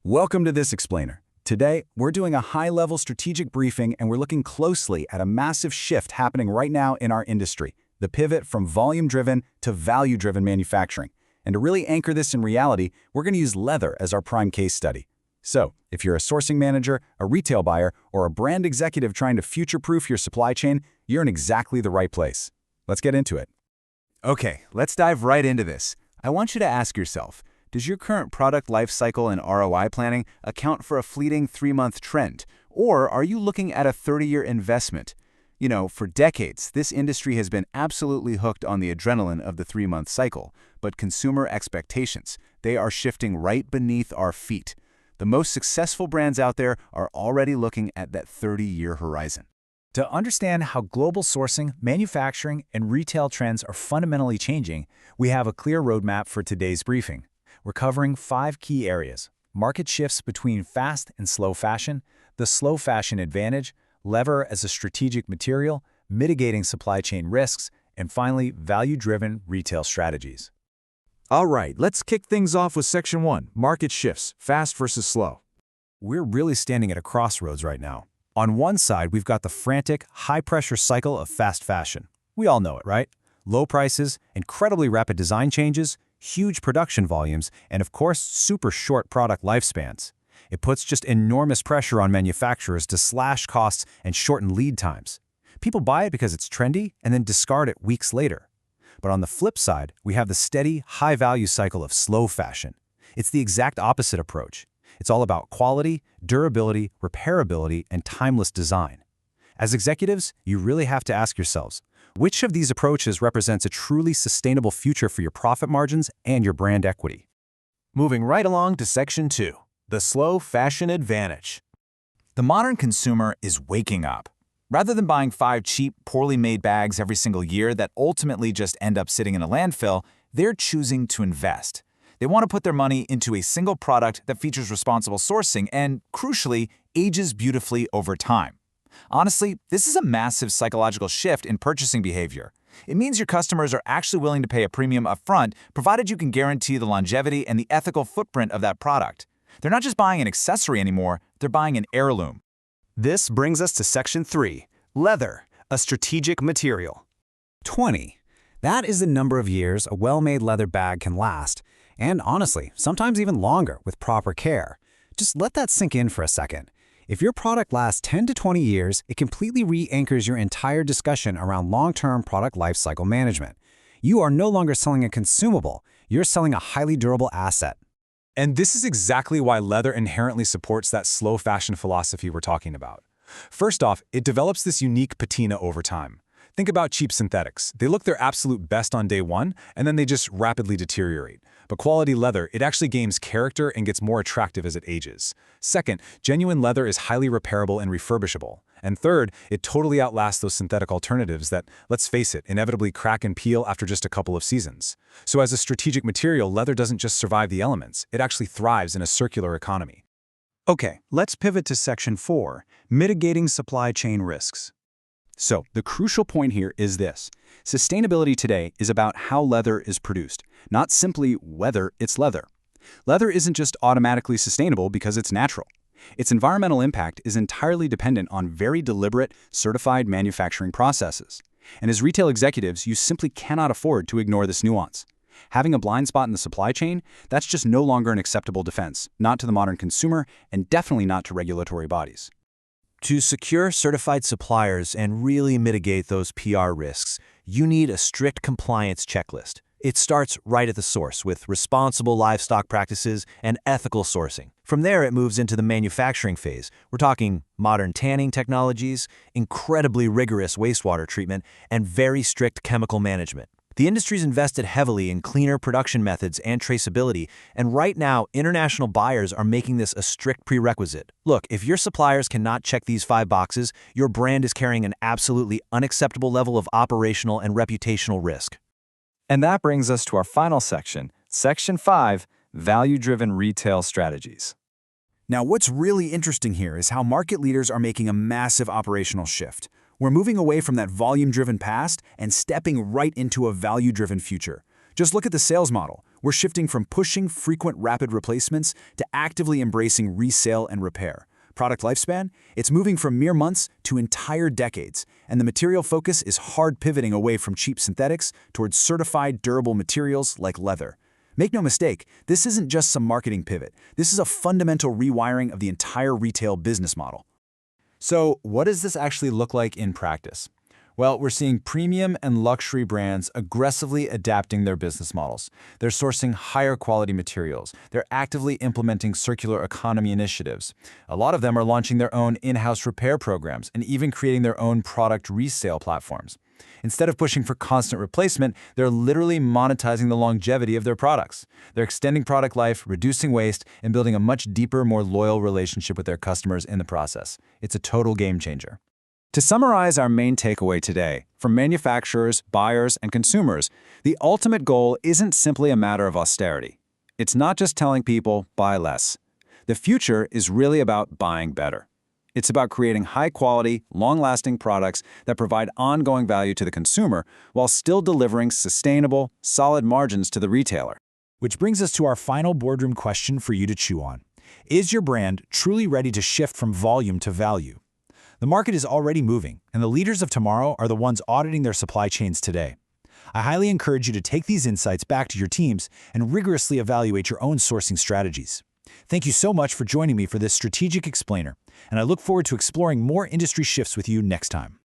Welcome to this explainer. Today, we're doing a high-level strategic briefing and we're looking closely at a massive shift happening right now in our industry, the pivot from volume-driven to value-driven manufacturing. And to really anchor this in reality, we're going to use leather as our prime case study. So, if you're a sourcing manager, a retail buyer, or a brand executive trying to future-proof your supply chain, you're in exactly the right place. Let's get into it. Okay, let's dive right into this. I want you to ask yourself, does your current product life cycle and ROI planning account for a fleeting 3-month trend? Or are you looking at a 30-year investment? You know, for decades, this industry has been absolutely hooked on the adrenaline of the 3-month cycle, but consumer expectations, they are shifting right beneath our feet. The most successful brands out there are already looking at that 30-year horizon. To understand how global sourcing, manufacturing, and retail trends are fundamentally changing, we have a clear roadmap for today's briefing. We're covering 5 key areas: market shifts between fast and slow fashion, the slow fashion advantage, leather as a strategic material, mitigating supply chain risks, and finally, value-driven retail strategies. All right, let's kick things off with Section 1, Market Shifts, Fast versus Slow. We're really standing at a crossroads right now. On one side, we've got the frantic, high-pressure cycle of fast fashion. We all know it, right? Low prices, incredibly rapid design changes, huge production volumes, and of course, super short product lifespans. It puts just enormous pressure on manufacturers to slash costs and shorten lead times. People buy it because it's trendy and then discard it weeks later. But on the flip side, we have the steady, high-value cycle of slow fashion. It's the exact opposite approach. It's all about quality, durability, repairability, and timeless design. As executives, you really have to ask yourselves, which of these approaches represents a truly sustainable future for your profit margins and your brand equity? Moving right along to Section 2, the slow fashion advantage. The modern consumer is waking up. Rather than buying 5 cheap, poorly made bags every single year that ultimately just end up sitting in a landfill, they're choosing to invest. They want to put their money into a single product that features responsible sourcing and, crucially, ages beautifully over time. Honestly, this is a massive psychological shift in purchasing behavior. It means your customers are actually willing to pay a premium upfront, provided you can guarantee the longevity and the ethical footprint of that product. They're not just buying an accessory anymore, they're buying an heirloom. This brings us to Section 3, Leather, a strategic material. 20. That is the number of years a well-made leather bag can last, and honestly, sometimes even longer with proper care. Just let that sink in for a second. If your product lasts 10 to 20 years, it completely re-anchors your entire discussion around long-term product lifecycle management. You are no longer selling a consumable, you're selling a highly durable asset. And this is exactly why leather inherently supports that slow fashion philosophy we're talking about. First off, it develops this unique patina over time. Think about cheap synthetics. They look their absolute best on day one, and then they just rapidly deteriorate. But quality leather, it actually gains character and gets more attractive as it ages. Second, genuine leather is highly repairable and refurbishable. And third, it totally outlasts those synthetic alternatives that, let's face it, inevitably crack and peel after just a couple of seasons. So as a strategic material, leather doesn't just survive the elements, it actually thrives in a circular economy. Okay, let's pivot to Section 4, Mitigating Supply Chain Risks. So, the crucial point here is this. Sustainability today is about how leather is produced, not simply whether it's leather. Leather isn't just automatically sustainable because it's natural. Its environmental impact is entirely dependent on very deliberate, certified manufacturing processes. And as retail executives, you simply cannot afford to ignore this nuance. Having a blind spot in the supply chain, that's just no longer an acceptable defense, not to the modern consumer, and definitely not to regulatory bodies. To secure certified suppliers and really mitigate those PR risks, you need a strict compliance checklist. It starts right at the source with responsible livestock practices and ethical sourcing. From there, it moves into the manufacturing phase. We're talking modern tanning technologies, incredibly rigorous wastewater treatment, and very strict chemical management. The industry's invested heavily in cleaner production methods and traceability, and right now, international buyers are making this a strict prerequisite. Look, if your suppliers cannot check these 5 boxes, your brand is carrying an absolutely unacceptable level of operational and reputational risk. And that brings us to our final section, Section 5, Value-Driven Retail Strategies. Now, what's really interesting here is how market leaders are making a massive operational shift. We're moving away from that volume-driven past and stepping right into a value-driven future. Just look at the sales model. We're shifting from pushing frequent rapid replacements to actively embracing resale and repair. Product lifespan? It's moving from mere months to entire decades, and the material focus is hard pivoting away from cheap synthetics towards certified durable materials like leather. Make no mistake, this isn't just some marketing pivot. This is a fundamental rewiring of the entire retail business model. So, what does this actually look like in practice? Well, we're seeing premium and luxury brands aggressively adapting their business models. They're sourcing higher quality materials. They're actively implementing circular economy initiatives. A lot of them are launching their own in-house repair programs and even creating their own product resale platforms. Instead of pushing for constant replacement, they're literally monetizing the longevity of their products. They're extending product life, reducing waste, and building a much deeper, more loyal relationship with their customers in the process. It's a total game changer. To summarize our main takeaway today, from manufacturers, buyers, and consumers, the ultimate goal isn't simply a matter of austerity. It's not just telling people, buy less. The future is really about buying better. It's about creating high-quality, long-lasting products that provide ongoing value to the consumer while still delivering sustainable, solid margins to the retailer. Which brings us to our final boardroom question for you to chew on. Is your brand truly ready to shift from volume to value? The market is already moving, and the leaders of tomorrow are the ones auditing their supply chains today. I highly encourage you to take these insights back to your teams and rigorously evaluate your own sourcing strategies. Thank you so much for joining me for this strategic explainer, and I look forward to exploring more industry shifts with you next time.